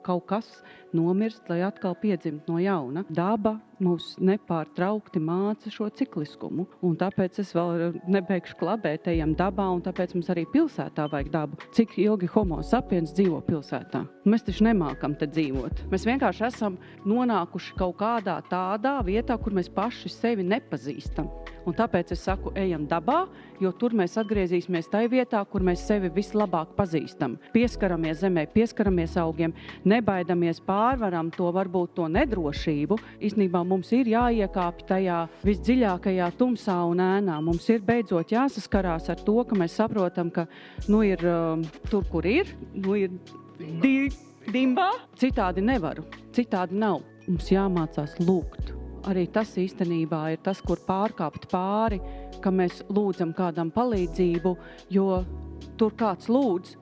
kaut kas nomirst, lai atkal piedzimt no jauna. Daba mūs nepārtraukti māca šo cikliskumu, un tāpēc es vēl nebeigšu klabēt, ejam dabā, un tāpēc mums arī pilsētā vajag dabu. Cik ilgi homo sapiens dzīvo pilsētā? Mēs taču nemākam te dzīvot. Mēs vienkārši esam nonākuši kaut kādā tādā vietā, kur mēs paši sevi nepazīstam. Un tāpēc es saku, ejam dabā, jo tur mēs atgriezīsimies tai vietā, kur mēs sevi vislabāk pazīstam. Pieskaramies zemē, pieskaramies augiem, nebaidamies, pārvaram varbūt to nedrošību. Īstenībā mums ir jāiekāpj tajā visdziļākajā tumsā un ēnā. Mums ir beidzot jāsaskarās ar to, ka mēs saprotam, ka ir tur, kur ir dimbā. Citādi nevaru, citādi nav. Mums jāmācās lūgt. Arī tas īstenībā ir tas, kur pārkāpt pāri, ka mēs lūdzam kādam palīdzību, jo tur kāds lūdz,